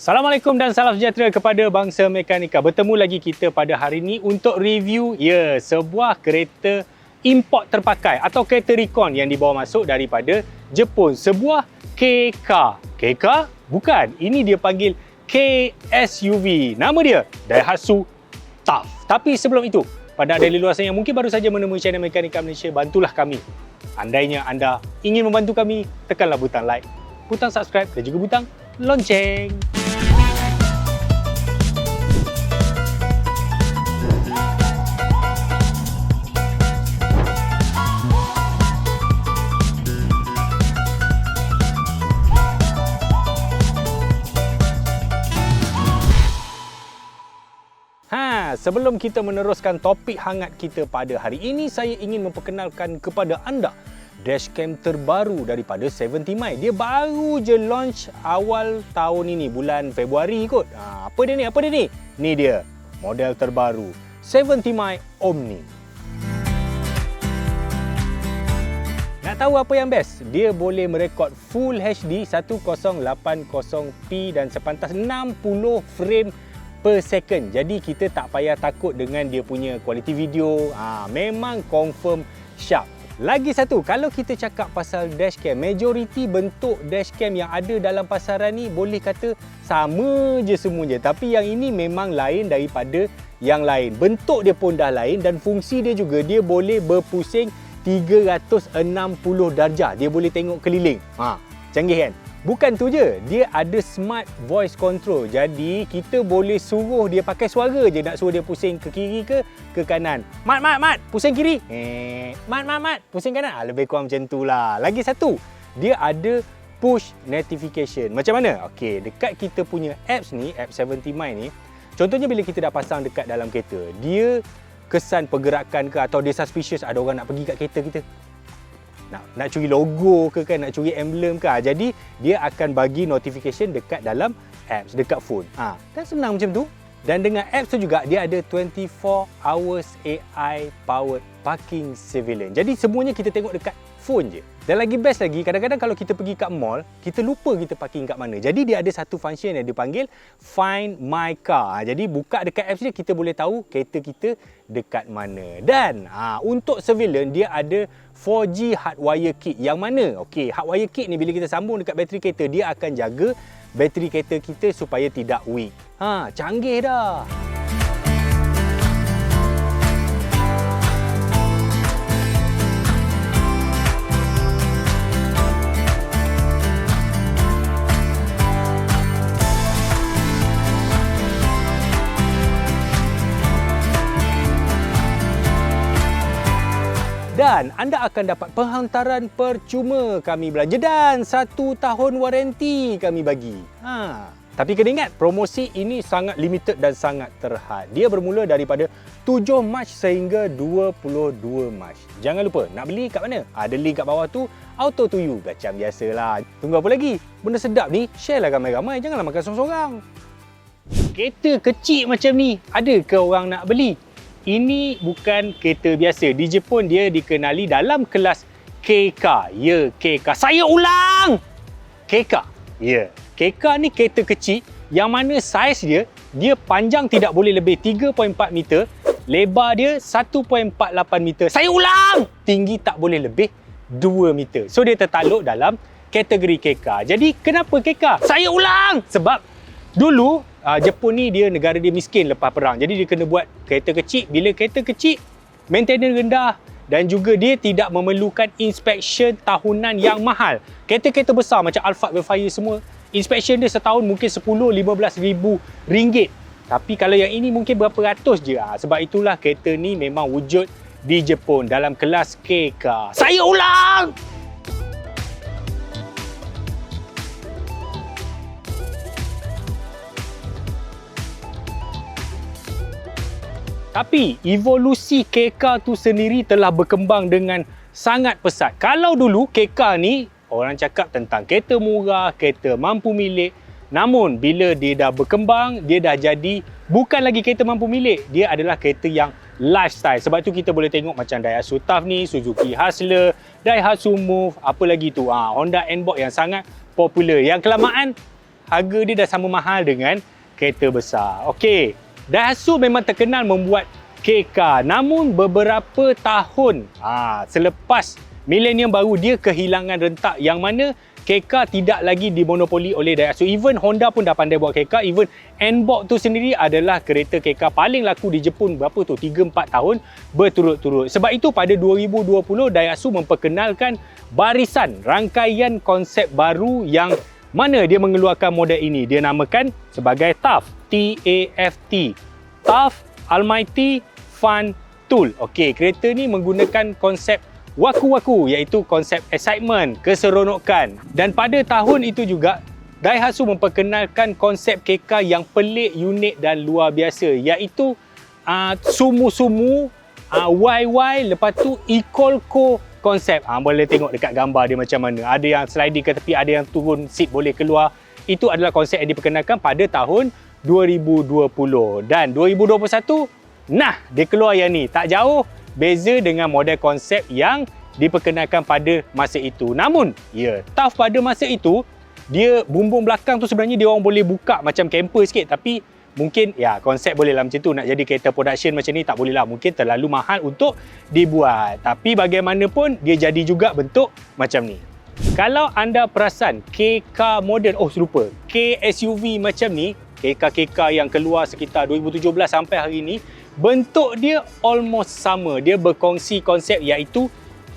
Assalamualaikum dan salam sejahtera kepada bangsa mekanika. Bertemu lagi kita pada hari ini untuk review sebuah kereta import terpakai atau kereta recon yang dibawa masuk daripada Jepun. Sebuah K-Car. K-Car? Bukan. Ini dia panggil K-SUV. Nama dia Daihatsu TAF. Tapi sebelum itu, pada anda di luar sana yang mungkin baru saja menemui channel Mekanika Malaysia, bantulah kami. Andainya anda ingin membantu kami, tekanlah butang like, butang subscribe dan juga butang lonceng. Sebelum kita meneruskan topik hangat kita pada hari ini, saya ingin memperkenalkan kepada anda dashcam terbaru daripada 70 My. Dia baru je launch awal tahun ini, bulan Februari kot. Apa dia ni? Ni dia, model terbaru 70 My Omni. Nak tahu apa yang best? Dia boleh merekod Full HD 1080p dan sepantas 60 frame per second. Jadi kita tak payah takut dengan dia punya kualiti video. Memang confirm sharp. Lagi satu, kalau kita cakap pasal dashcam, majoriti bentuk dashcam yang ada dalam pasaran ni boleh kata sama je semuanya. Tapi yang ini memang lain daripada yang lain. Bentuk dia pun dah lain dan fungsi dia juga, dia boleh berpusing 360 darjah. Dia boleh tengok keliling. Canggih kan? Bukan tu je, dia ada smart voice control. Jadi kita boleh suruh dia pakai suara je nak suruh dia pusing ke kiri ke kanan. Mat, pusing kiri. Mat, pusing kanan. Lebih kurang macam tu lah. Lagi satu, dia ada push notification. Macam mana? Okey, dekat kita punya apps ni, app 70 My ni, contohnya bila kita dah pasang dekat dalam kereta, dia kesan pergerakan ke atau dia suspicious ada orang nak pergi kat kereta kita. Nak curi logo ke kan, nak curi emblem ke. Jadi dia akan bagi notification dekat dalam apps, dekat phone. Kan senang macam tu. Dan dengan apps tu juga dia ada 24 hours AI powered parking surveillance. Jadi semuanya kita tengok dekat phone je. Dan lagi best lagi, kadang-kadang kalau kita pergi kat mall, kita lupa kita parking kat mana. Jadi dia ada satu function yang dipanggil Find My Car. Jadi buka dekat apps dia, kita boleh tahu kereta kita dekat mana. Dan untuk surveillance, dia ada 4G hardwire kit. Yang mana? Okey, hardwire kit ni bila kita sambung dekat bateri kereta, dia akan jaga bateri kereta kita supaya tidak weak. Canggih dah. Dan anda akan dapat penghantaran percuma kami belanja dan 1 tahun waranti kami bagi. Tapi kena ingat, promosi ini sangat limited dan sangat terhad. Dia bermula daripada 7 Mac sehingga 22 Mac. Jangan lupa, nak beli kat mana? Ada link kat bawah tu, auto to you. Macam biasalah. Tunggu apa lagi? Benda sedap ni, share lah ramai-ramai. Janganlah makan seorang-seorang. Kereta kecil macam ni, ada ke orang nak beli? Ini bukan kereta biasa. Di Jepun dia dikenali dalam kelas K-Car. K-Car. Saya ulang! K-Car. K-Car ni kereta kecil yang mana saiz dia panjang tidak boleh lebih 3.4 meter, lebar dia 1.48 meter. Saya ulang! Tinggi tak boleh lebih 2 meter. So dia tertakluk dalam kategori K-Car. Jadi kenapa K-Car? Saya ulang! Sebab dulu Jepun ni dia negara dia miskin lepas perang. Jadi dia kena buat kereta kecil. Bila kereta kecil, maintenance rendah dan juga dia tidak memerlukan inspection tahunan yang mahal. Kereta-kereta besar macam Alphard, Vellfire semua, inspection dia setahun mungkin 10-15 ribu ringgit. Tapi kalau yang ini mungkin berapa ratus je. Sebab itulah kereta ni memang wujud di Jepun dalam kelas K-Car. Saya ulang! Tapi evolusi K-Car tu sendiri telah berkembang dengan sangat pesat. Kalau dulu K-Car ni orang cakap tentang kereta murah, kereta mampu milik. Namun bila dia dah berkembang, dia dah jadi bukan lagi kereta mampu milik. Dia adalah kereta yang lifestyle. Sebab tu kita boleh tengok macam Daihatsu TAF ni, Suzuki Hustler, Daihatsu Move, apa lagi tu, Honda N-Box yang sangat popular. Yang kelamaan harga dia dah sama mahal dengan kereta besar. Okey, Daihatsu memang terkenal membuat KK, namun beberapa tahun selepas milenium baru, dia kehilangan rentak yang mana KK tidak lagi dimonopoli oleh Daihatsu. Even Honda pun dah pandai buat KK. Even N-Box tu sendiri adalah kereta KK paling laku di Jepun 3-4 tahun berturut-turut. Sebab itu pada 2020 Daihatsu memperkenalkan barisan rangkaian konsep baru yang mana dia mengeluarkan model ini. Dia namakan sebagai TAFT, T-A-F-T. TAFT Almighty Fun Tool. Okey, kereta ni menggunakan konsep waku-waku, iaitu konsep excitement, keseronokan. Dan pada tahun itu juga Daihatsu memperkenalkan konsep KK yang pelik, unik dan luar biasa, iaitu sumu-sumu, YY, lepas tu Ecolco konsep. Boleh tengok dekat gambar dia macam mana. Ada yang sliding ke tepi, ada yang turun seat boleh keluar. Itu adalah konsep yang diperkenalkan pada tahun 2020. Dan 2021, dia keluar yang ni. Tak jauh beza dengan model konsep yang diperkenalkan pada masa itu. Namun, TAFT pada masa itu, dia bumbung belakang tu sebenarnya dia orang boleh buka macam camper sikit. Tapi mungkin konsep boleh lah macam tu. Nak jadi kereta production macam ni tak boleh lah. Mungkin terlalu mahal untuk dibuat. Tapi bagaimanapun, dia jadi juga bentuk macam ni. Kalau anda perasan KK moden, serupa, K SUV macam ni, KK yang keluar sekitar 2017 sampai hari ni, bentuk dia almost sama. Dia berkongsi konsep iaitu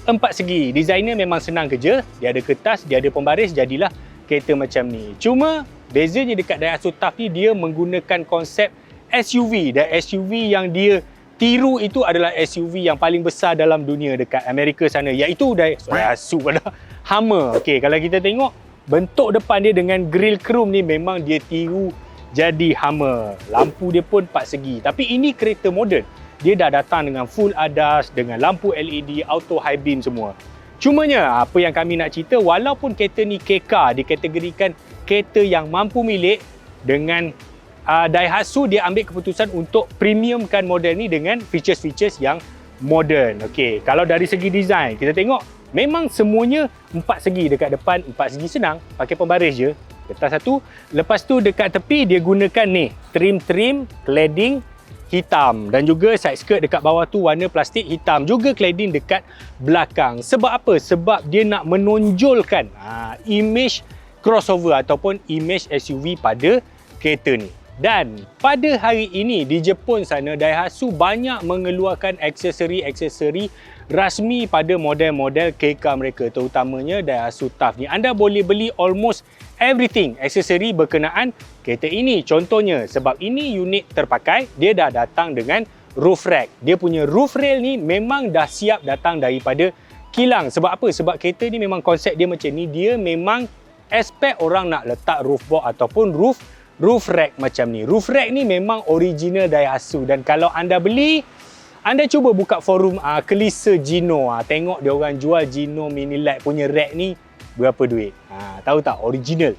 4 segi. Designer memang senang kerja. Dia ada kertas, dia ada pembaris, jadilah kereta macam ni. Cuma bezanya dekat Daihatsu TAFT ni, dia menggunakan konsep SUV. Dan SUV yang dia tiru itu adalah SUV yang paling besar dalam dunia dekat Amerika sana, iaitu Daihatsu pada Hummer. Okey, kalau kita tengok bentuk depan dia dengan grill chrome ni, memang dia tiru jadi Hummer. Lampu dia pun 4 segi. Tapi ini kereta moden. Dia dah datang dengan full ADAS, dengan lampu LED, auto high beam semua. Cumanya, apa yang kami nak cerita, walaupun kereta ni KK, dikategorikan kereta yang mampu milik, dengan Daihatsu dia ambil keputusan untuk premiumkan model ni dengan features-features yang moden. Okey, kalau dari segi design, kita tengok memang semuanya 4 segi. Dekat depan 4 segi senang, pakai pembaris je. Kertas satu. Lepas tu dekat tepi dia gunakan ni trim cladding hitam, dan juga side skirt dekat bawah tu warna plastik hitam, juga cladding dekat belakang. Sebab apa? Sebab dia nak menonjolkan image crossover ataupun image SUV pada kereta ni. Dan pada hari ini di Jepun sana, Daihatsu banyak mengeluarkan aksesori-aksesori rasmi pada model-model KK mereka, terutamanya Daihatsu TAFT ni. Anda boleh beli almost everything aksesori berkenaan kereta ini. Contohnya, sebab ini unit terpakai, dia dah datang dengan roof rack. Dia punya roof rail ni memang dah siap datang daripada kilang. Sebab apa? Sebab kereta ni memang konsep dia macam ni. Dia memang expect orang nak letak roof box ataupun roof rack macam ni. Roof rack ni memang original Daihatsu, dan kalau anda beli, anda cuba buka forum Kelisa Gino, tengok dia orang jual Gino Mini Light punya rack ni berapa duit. Tahu tak? Original.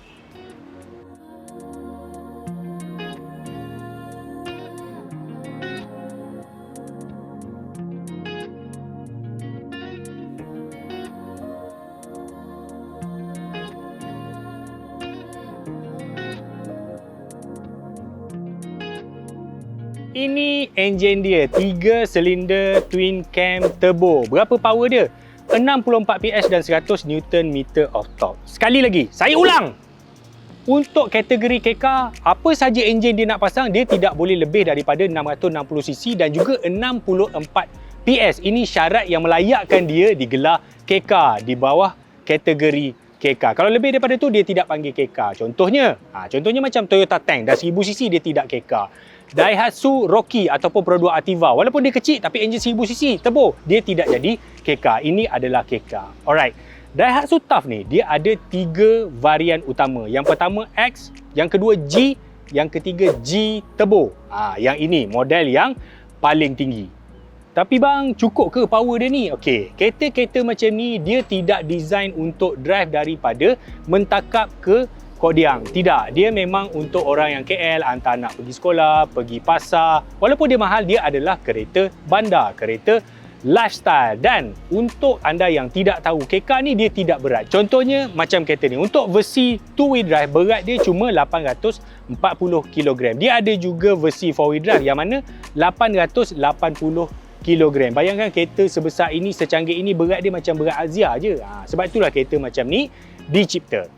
Ini enjin dia, 3 silinder twin cam turbo. Berapa power dia? 64 PS dan 100 Nm of torque. Sekali lagi, saya ulang. Untuk kategori KK, apa saja enjin dia nak pasang, dia tidak boleh lebih daripada 660cc dan juga 64 PS. Ini syarat yang melayakkan dia digelar KK di bawah kategori KK. Kalau lebih daripada tu, dia tidak panggil KK. Contohnya macam Toyota Tank, dah 1000cc dia tidak KK. Daihatsu Rocky ataupun Pro 2 Ativa, walaupun dia kecil tapi enjin 1000cc turbo, dia tidak jadi KK. Ini adalah KK. Alright. Daihatsu TAFT ni dia ada 3 varian utama. Yang pertama X, yang kedua G, yang ketiga G turbo. Yang ini model yang paling tinggi. Tapi bang, cukup ke power dia ni? Okey, kereta-kereta macam ni dia tidak design untuk drive daripada mentakap ke Kodiang. Tidak, dia memang untuk orang yang KL, hantar anak pergi sekolah, pergi pasar. Walaupun dia mahal, dia adalah kereta bandar, kereta lifestyle. Dan untuk anda yang tidak tahu, KK ni dia tidak berat. Contohnya macam kereta ni, untuk versi 2-wheel drive berat dia cuma 840 kg. Dia ada juga versi 4-wheel drive yang mana 880 kg. Bayangkan kereta sebesar ini, secanggih ini, berat dia macam berat Azia je. Sebab itulah kereta macam ni dicipta.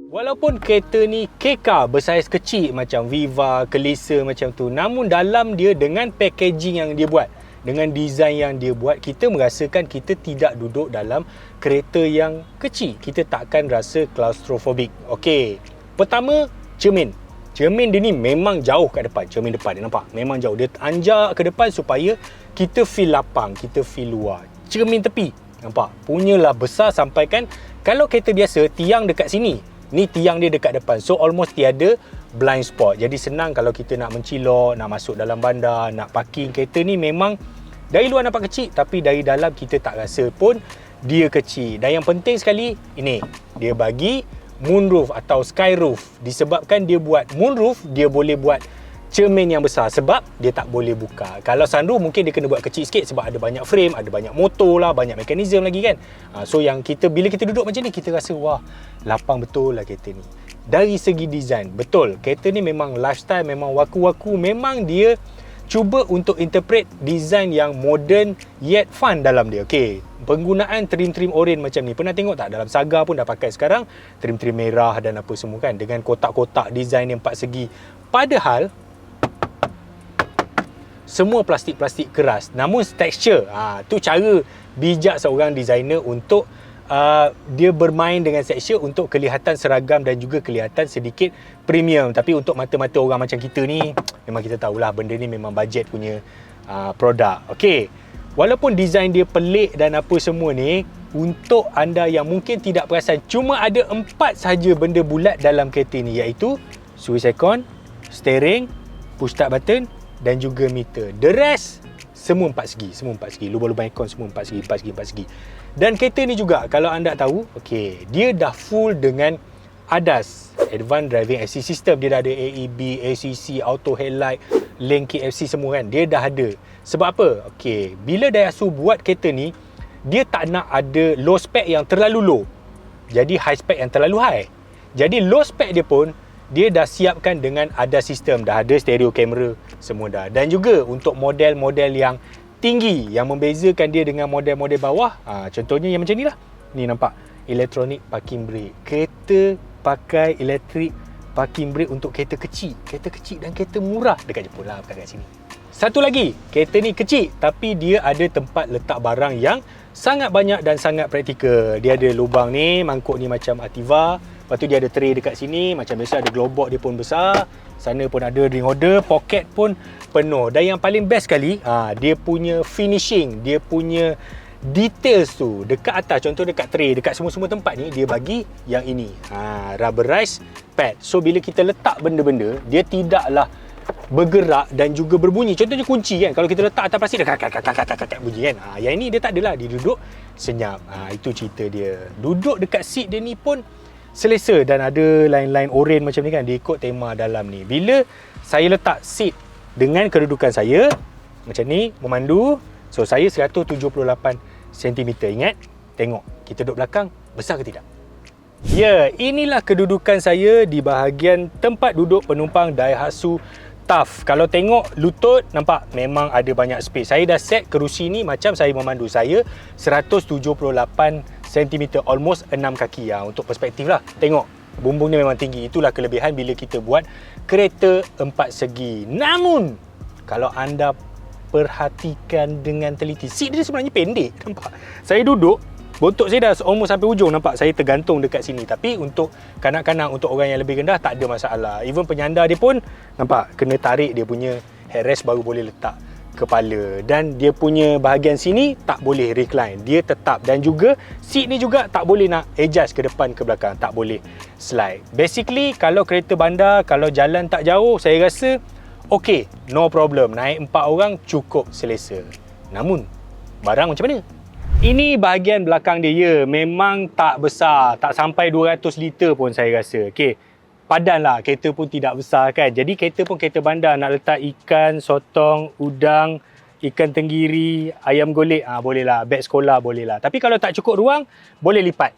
Walaupun kereta ni kekar bersaiz kecil macam Viva, Kelisa macam tu, namun dalam dia dengan packaging yang dia buat, dengan design yang dia buat, kita merasakan kita tidak duduk dalam kereta yang kecil. Kita takkan rasa claustrophobic. Okey. Pertama, cermin. Cermin dia ni memang jauh kat depan. Cermin depan dia nampak? Memang jauh. Dia anjak ke depan supaya kita feel lapang, kita feel luar. Cermin tepi. Nampak? Punyalah besar sampai kan kalau kereta biasa tiang dekat sini. Ni tiang dia dekat depan. So almost tiada blind spot. Jadi senang kalau kita nak mencilok, nak masuk dalam bandar, nak parking. Kereta ni memang dari luar nampak kecil, tapi dari dalam kita tak rasa pun dia kecil. Dan yang penting sekali, ini dia bagi moonroof atau skyroof. Disebabkan dia buat moonroof, dia boleh buat cermin yang besar sebab dia tak boleh buka. Kalau sunroof mungkin dia kena buat kecil sikit sebab ada banyak frame, ada banyak motor lah, banyak mekanisme lagi kan. So yang kita, bila kita duduk macam ni, kita rasa wah, lapang betul lah kereta ni. Dari segi design, betul, kereta ni memang lifestyle, memang waku-waku, memang dia cuba untuk interpret design yang modern yet fun dalam dia. Okey, penggunaan trim-trim oren macam ni, pernah tengok tak? Dalam Saga pun dah pakai sekarang trim-trim merah dan apa semua kan, dengan kotak-kotak design yang 4 segi. Padahal semua plastik-plastik keras, namun texture, tu cara bijak seorang designer untuk dia bermain dengan texture untuk kelihatan seragam dan juga kelihatan sedikit premium. Tapi untuk mata-mata orang macam kita ni, memang kita tahulah benda ni memang bajet punya produk. Okey, walaupun design dia pelik dan apa semua ni, untuk anda yang mungkin tidak perasan, cuma ada 4 sahaja benda bulat dalam kereta ni, iaitu switch aircon, steering, push start button dan juga meter. The rest semua 4 segi, semua 4 segi. Lubang-lubang aircon semua 4 segi, 4 segi, 4 segi. Dan kereta ni juga, kalau anda tahu, okey, dia dah full dengan ADAS, Advanced Driving Assist System. Dia dah ada AEB, ACC, Auto Headlight, Lane KFC semua kan. Dia dah ada. Sebab apa? Okey, bila Daihatsu buat kereta ni, dia tak nak ada low spec yang terlalu low, jadi high spec yang terlalu high. Jadi low spec dia pun dia dah siapkan dengan ADAS sistem, dah ada stereo kamera semua dah. Dan juga untuk model-model yang tinggi yang membezakan dia dengan model-model bawah, contohnya yang macam ni lah. Ni nampak, electronic parking brake. Kereta pakai electric parking brake untuk kereta kecil dan kereta murah dekat Jepun lah, bukan kat sini. Satu lagi, kereta ni kecil tapi dia ada tempat letak barang yang sangat banyak dan sangat praktikal. Dia ada lubang ni, mangkuk ni macam Ativa. Lepas tu dia ada tray dekat sini, macam biasa ada glowbox dia pun besar. Sana pun ada ring holder, poket pun penuh. Dan yang paling best sekali, dia punya finishing, dia punya details tu dekat atas, contoh dekat tray, dekat semua-semua tempat ni dia bagi yang ini, rubberized pad. So bila kita letak benda-benda, dia tidaklah bergerak dan juga berbunyi. Contohnya kunci kan, kalau kita letak atas plastik dia kakak bunyi kan. Yang ini dia tak adalah, dia duduk senyap. Itu cerita dia. Duduk dekat seat dia ni pun selesa dan ada line-line oren macam ni kan, dia ikut tema dalam ni. Bila saya letak seat dengan kedudukan saya macam ni, memandu, so saya 178 cm. Ingat, tengok kita duduk belakang, besar ke tidak? Ya, inilah kedudukan saya di bahagian tempat duduk penumpang Daihatsu Tough. Kalau tengok lutut, nampak memang ada banyak space. Saya dah set kerusi ni macam saya memandu. Saya 178 cm, almost 6 kaki. Untuk perspektif lah. Tengok, bumbung ni memang tinggi. Itulah kelebihan bila kita buat kereta 4 segi. Namun, kalau anda perhatikan dengan teliti, seat dia sebenarnya pendek. Nampak? Saya duduk, bontot saya dah almost sampai ujung, nampak? Saya tergantung dekat sini. Tapi untuk kanak-kanak, untuk orang yang lebih rendah, tak ada masalah. Even penyandar dia pun, nampak? Kena tarik dia punya headrest baru boleh letak kepala. Dan dia punya bahagian sini tak boleh recline, dia tetap. Dan juga seat ni juga tak boleh nak adjust ke depan ke belakang, tak boleh slide. Basically kalau kereta bandar, kalau jalan tak jauh, saya rasa okey, no problem, naik 4 orang cukup selesa. Namun, barang macam mana? Ini bahagian belakang dia, ya, memang tak besar, tak sampai 200 liter pun saya rasa. Okey, padan lah, kereta pun tidak besar kan. Jadi kereta pun kereta bandar, nak letak ikan, sotong, udang, ikan tenggiri, ayam golek, boleh lah, beg sekolah boleh lah. Tapi kalau tak cukup ruang, boleh lipat.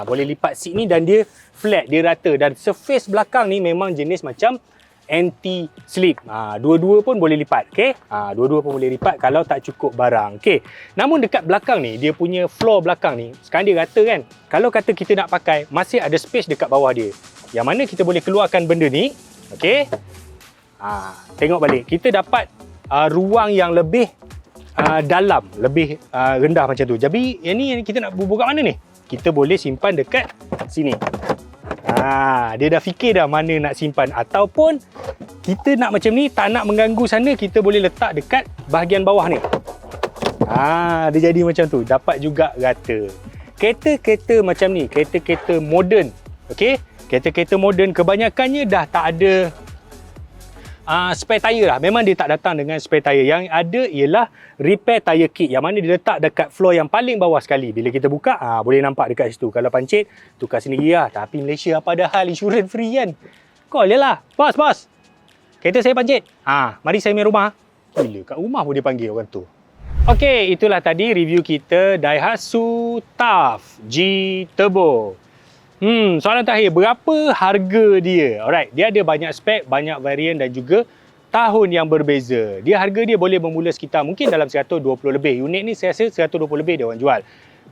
Boleh lipat seat ni dan dia flat, dia rata. Dan surface belakang ni memang jenis macam anti-slip. Dua-dua pun boleh lipat. Okay? Dua-dua pun boleh lipat kalau tak cukup barang. Okay? Namun dekat belakang ni, dia punya floor belakang ni, sekarang dia rata kan? Kalau kata kita nak pakai, masih ada space dekat bawah dia. Yang mana kita boleh keluarkan benda ni. Okay? Tengok balik. Kita dapat ruang yang lebih dalam, lebih rendah macam tu. Jadi yang ni kita nak bubuh kat mana ni? Kita boleh simpan dekat sini. Dia dah fikir dah mana nak simpan. Ataupun kita nak macam ni, tak nak mengganggu sana, kita boleh letak dekat bahagian bawah ni. Dia jadi macam tu. Dapat juga rata. Kereta-kereta macam ni, kereta-kereta moden. Okay? Kereta-kereta moden kebanyakannya dah tak ada spare tire lah. Memang dia tak datang dengan spare tire. Yang ada ialah repair tire kit, yang mana dia letak dekat floor yang paling bawah sekali. Bila kita buka, boleh nampak dekat situ. Kalau pancit, tukar sendiri lah. Tapi Malaysia padahal insurans free kan. Call je lah. Bos, kereta saya pancit. Mari saya main rumah. Gila, kat rumah pun dia panggil orang tu. Okey, itulah tadi review kita Daihatsu TAF G Turbo. Soalan terakhir, berapa harga dia? Alright, dia ada banyak spek, banyak varian dan juga tahun yang berbeza. Harga dia boleh bermula sekitar mungkin dalam 120 lebih. Unit ni saya rasa 120 lebih dia orang jual.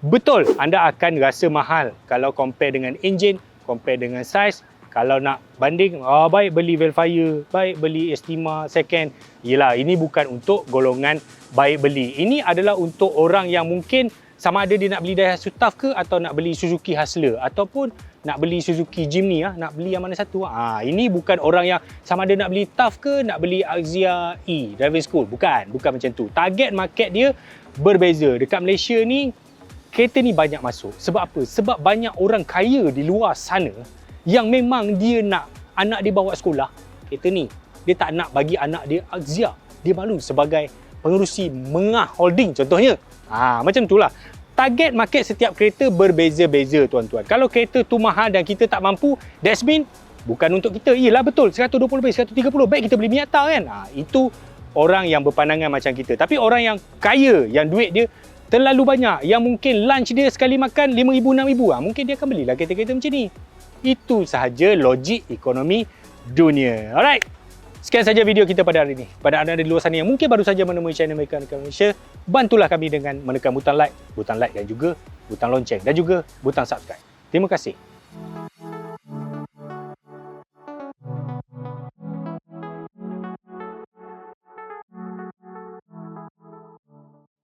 Betul, anda akan rasa mahal kalau compare dengan engine, compare dengan size. Kalau nak banding, baik beli Velfire, baik beli Estima second. Yelah, ini bukan untuk golongan baik beli. Ini adalah untuk orang yang mungkin sama ada dia nak beli Daihatsu TAF ke, atau nak beli Suzuki Hustler, ataupun nak beli Suzuki Jimny, nak beli yang mana satu. Ini bukan orang yang sama ada nak beli TAF ke, nak beli Axia E Driving School. Bukan macam tu. Target market dia berbeza. Dekat Malaysia ni, kereta ni banyak masuk. Sebab apa? Sebab banyak orang kaya di luar sana yang memang dia nak anak dia bawa sekolah kereta ni. Dia tak nak bagi anak dia Axia. Dia malu sebagai pengerusi Mengah Holding contohnya. Macam itulah. Target market setiap kereta berbeza-beza tuan-tuan. Kalau kereta tu mahal dan kita tak mampu, that's mean bukan untuk kita. Yelah betul, 120 lebih, 130, baik kita beli Miata kan. Itu orang yang berpandangan macam kita. Tapi orang yang kaya, yang duit dia terlalu banyak, yang mungkin lunch dia sekali makan 5,000, 6,000, mungkin dia akan belilah kereta-kereta macam ni. Itu sahaja logik ekonomi dunia. Alright. Sekian saja video kita pada hari ini. Pada anda di luar sana yang mungkin baru saja menemui channel Mekanikal Malaysia, bantulah kami dengan menekan butang like dan juga butang lonceng dan juga butang subscribe. Terima kasih.